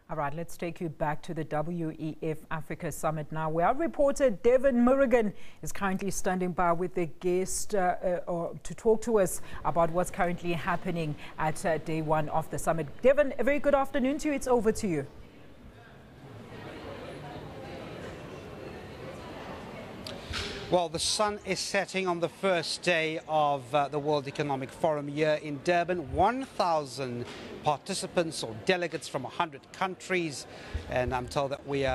All right, let's take you back to the WEF Africa Summit now, where our reporter Devin Murrigan is currently standing by with a guest to talk to us about what's currently happening at day one of the summit. Devin, a very good afternoon to you. It's over to you. Well, the sun is setting on the first day of the World Economic Forum here in Durban. 1,000 participants or delegates from 100 countries, and I'm told that we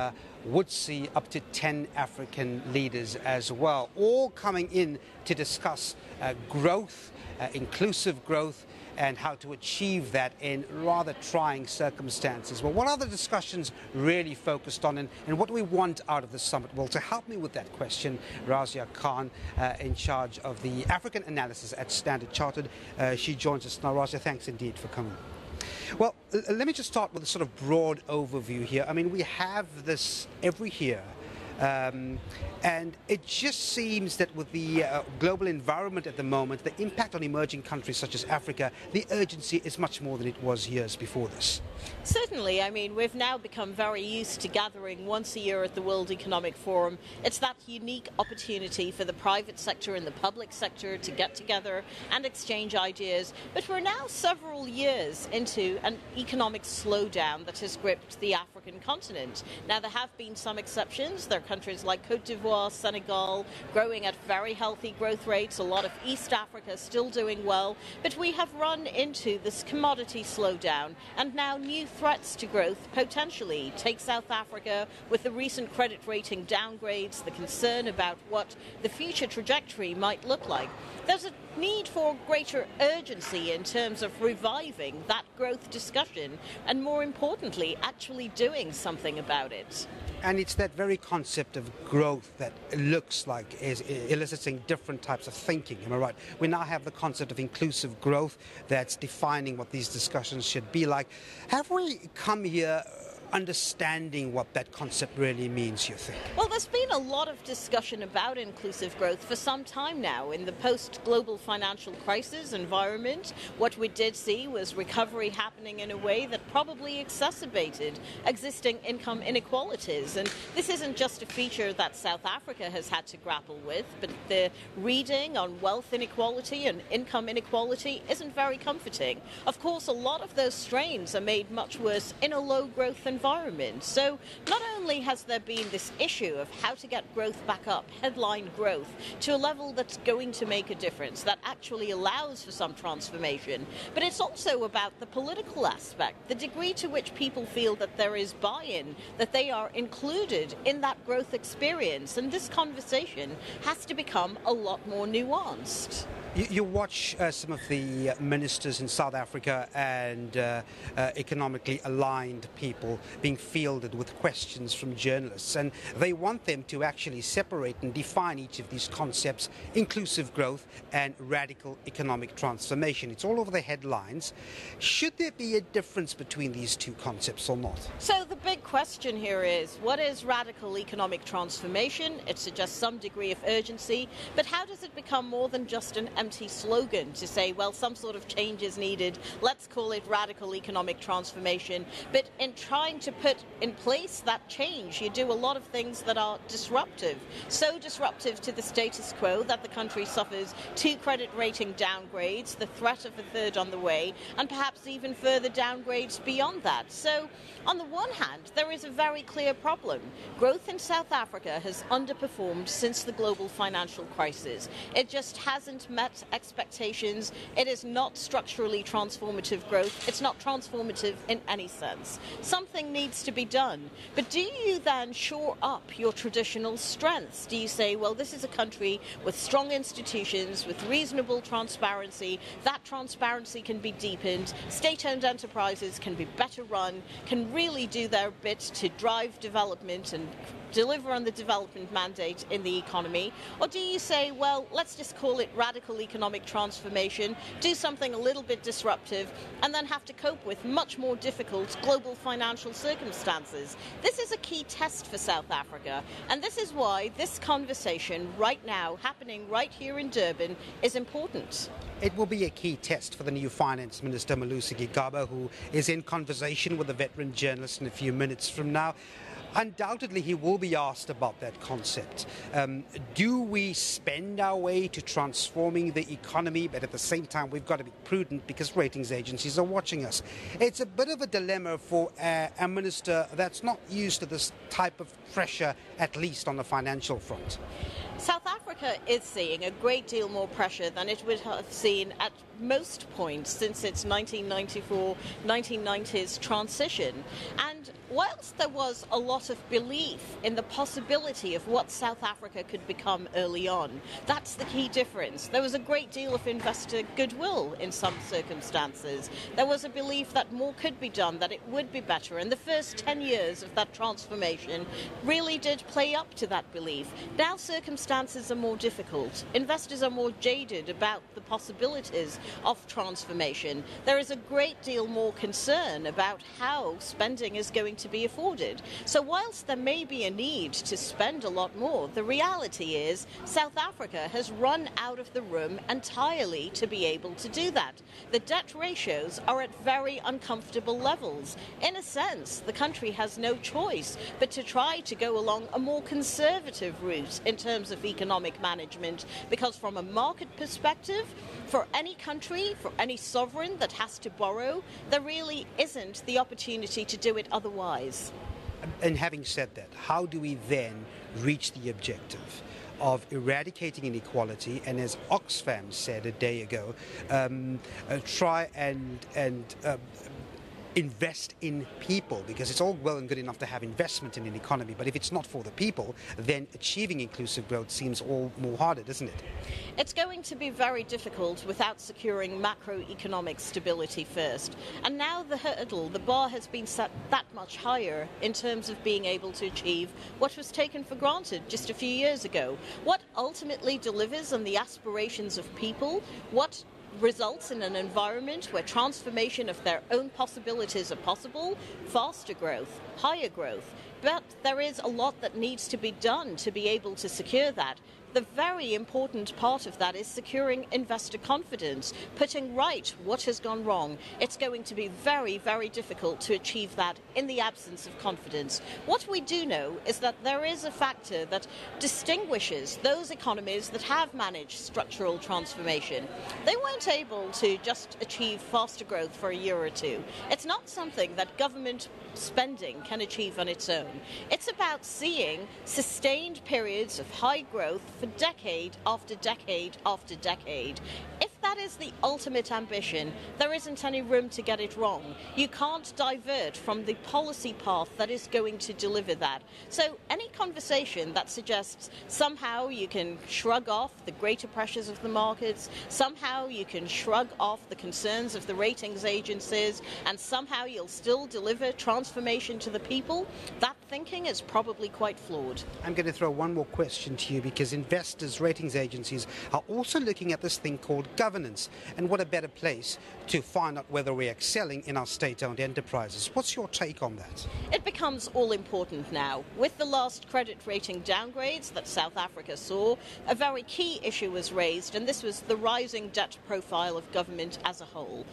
would see up to 10 African leaders as well, all coming in to discuss growth, inclusive growth, and how to achieve that in rather trying circumstances. Well, what are the discussions really focused on, and what do we want out of the summit? Well, to help me with that question, Razia Khan, in charge of the African analysis at Standard Chartered, she joins us now. Razia, thanks indeed for coming. Well, let me just start with a sort of broad overview here. I mean, we have this every year. And it just seems that with the global environment at the moment, the impact on emerging countries such as Africa, the urgency is much more than it was years before this. Certainly. I mean, we've now become very used to gathering once a year at the World Economic Forum. It's that unique opportunity for the private sector and the public sector to get together and exchange ideas. But we're now several years into an economic slowdown that has gripped the African continent. Now, there have been some exceptions. There are countries like Côte d'Ivoire, Senegal, growing at very healthy growth rates. A lot of East Africa still doing well. But we have run into this commodity slowdown, and now new threats to growth potentially. Take South Africa with the recent credit rating downgrades, the concern about what the future trajectory might look like. There's a need for greater urgency in terms of reviving that growth discussion and, more importantly, actually doing something about it. And it's that very concept of growth that looks like is eliciting different types of thinking, am I right? We now have the concept of inclusive growth that's defining what these discussions should be like. Have we come here understanding what that concept really means, you think? Well, there's been a lot of discussion about inclusive growth for some time now. In the post-global financial crisis environment, what we did see was recovery happening in a way that probably exacerbated existing income inequalities. And this isn't just a feature that South Africa has had to grapple with, but the reading on wealth inequality and income inequality isn't very comforting. Of course, a lot of those strains are made much worse in a low-growth environment. So not only has there been this issue of how to get growth back up, headline growth, to a level that's going to make a difference, that actually allows for some transformation, but it's also about the political aspect, the degree to which people feel that there is buy-in, that they are included in that growth experience. And this conversation has to become a lot more nuanced. You watch some of the ministers in South Africa and economically aligned people being fielded with questions from journalists, and they want them to actually separate and define each of these concepts: inclusive growth and radical economic transformation. It's all over the headlines. Should there be a difference between these two concepts or not? So the big question here is, what is radical economic transformation? It suggests some degree of urgency, but how does it become more than just an empty slogan to say, well, some sort of change is needed, let's call it radical economic transformation? But in trying to put in place that change, you do a lot of things that are disruptive. So disruptive to the status quo that the country suffers 2 credit rating downgrades, the threat of a third on the way, and perhaps even further downgrades beyond that. So on the one hand, there is a very clear problem. Growth in South Africa has underperformed since the global financial crisis. It just hasn't met expectations. It is not structurally transformative growth. It's not transformative in any sense. Something needs to be done. But do you then shore up your traditional strengths? Do you say, well, this is a country with strong institutions, with reasonable transparency. That transparency can be deepened. State-owned enterprises can be better run, can really do their bit to drive development and deliver on the development mandate in the economy? Or do you say, well, let's just call it radical economic transformation, do something a little bit disruptive, and then have to cope with much more difficult global financial special circumstances. This is a key test for South Africa, and this is why this conversation right now, happening right here in Durban, is important. It will be a key test for the new Finance Minister, Malusi Gigaba, who is in conversation with a veteran journalist in a few minutes from now. Undoubtedly, he will be asked about that concept. Do we spend our way to transforming the economy, but at the same time we've got to be prudent because ratings agencies are watching us? It's a bit of a dilemma for a minister that's not used to this type of pressure, at least on the financial front. South Africa is seeing a great deal more pressure than it would have seen at most points since its 1990s transition. And whilst there was a lot of belief in the possibility of what South Africa could become early on, that's the key difference. There was a great deal of investor goodwill in some circumstances. There was a belief that more could be done, that it would be better. And the first 10 years of that transformation really did play up to that belief. Now circumstances are more difficult. Investors are more jaded about the possibilities of transformation. There is a great deal more concern about how spending is going to be afforded. So whilst there may be a need to spend a lot more, the reality is South Africa has run out of the room entirely to be able to do that. The debt ratios are at very uncomfortable levels. In a sense, the country has no choice but to try to go along a more conservative route in terms of economic management, because from a market perspective, for any country, for any sovereign that has to borrow, there really isn't the opportunity to do it otherwise. And having said that, how do we then reach the objective of eradicating inequality and, as Oxfam said a day ago, try and invest in people? Because it's all well and good enough to have investment in an economy, but if it's not for the people, then achieving inclusive growth seems all more harder, doesn't it? It's going to be very difficult without securing macroeconomic stability first. And now the hurdle, the bar has been set that much higher in terms of being able to achieve what was taken for granted just a few years ago. What ultimately delivers on the aspirations of people, what results in an environment where transformation of their own possibilities are possible, faster growth, higher growth. But there is a lot that needs to be done to be able to secure that. The very important part of that is securing investor confidence, putting right what has gone wrong. It's going to be very, very difficult to achieve that in the absence of confidence. What we do know is that there is a factor that distinguishes those economies that have managed structural transformation. They weren't able to just achieve faster growth for a year or two. It's not something that government spending can achieve on its own. It's about seeing sustained periods of high growth for decade after decade after decade. If that is the ultimate ambition, there isn't any room to get it wrong. You can't divert from the policy path that is going to deliver that. So any conversation that suggests somehow you can shrug off the greater pressures of the markets, somehow you can shrug off the concerns of the ratings agencies, and somehow you'll still deliver transformation to the people, that thinking is probably quite flawed. I'm going to throw one more question to you, because investors, ratings agencies are also looking at this thing called governance, and what a better place to find out whether we're excelling in our state-owned enterprises. What's your take on that? It becomes all important now. With the last credit rating downgrades that South Africa saw, a very key issue was raised, and this was the rising debt profile of government as a whole.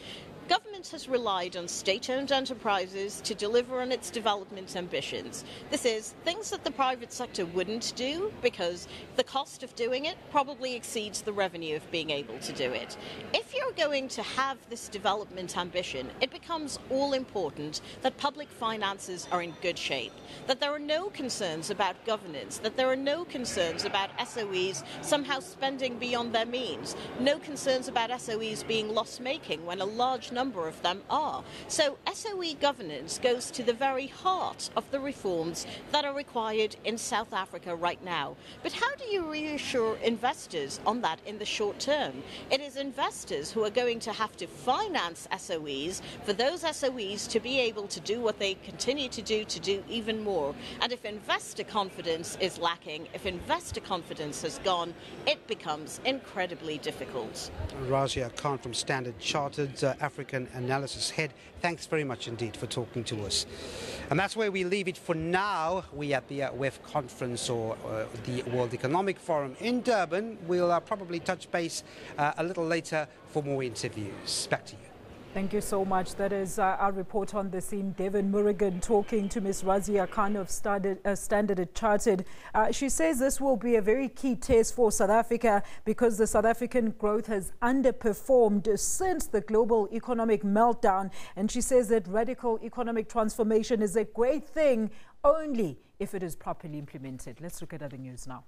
Government has relied on state-owned enterprises to deliver on its development ambitions. This is things that the private sector wouldn't do because the cost of doing it probably exceeds the revenue of being able to do it. If you're going to have this development ambition, it becomes all important that public finances are in good shape, that there are no concerns about governance, that there are no concerns about SOEs somehow spending beyond their means, no concerns about SOEs being loss-making when a large number of them are. So SOE governance goes to the very heart of the reforms that are required in South Africa right now. But how do you reassure investors on that in the short term? It is investors who are going to have to finance SOEs for those SOEs to be able to do what they continue to do even more. And if investor confidence is lacking, if investor confidence has gone, it becomes incredibly difficult. Razia Khan from Standard Chartered Africa African analysis head. Thanks very much indeed for talking to us. And that's where we leave it for now. We at the WEF conference or the World Economic Forum in Durban. We'll probably touch base a little later for more interviews. Back to you. Thank you so much. That is our report on the scene. Devin Murrigan talking to Ms. Razia Khan of Standard Chartered. She says this will be a very key test for South Africa because the South African growth has underperformed since the global economic meltdown. And she says that radical economic transformation is a great thing only if it is properly implemented. Let's look at other news now.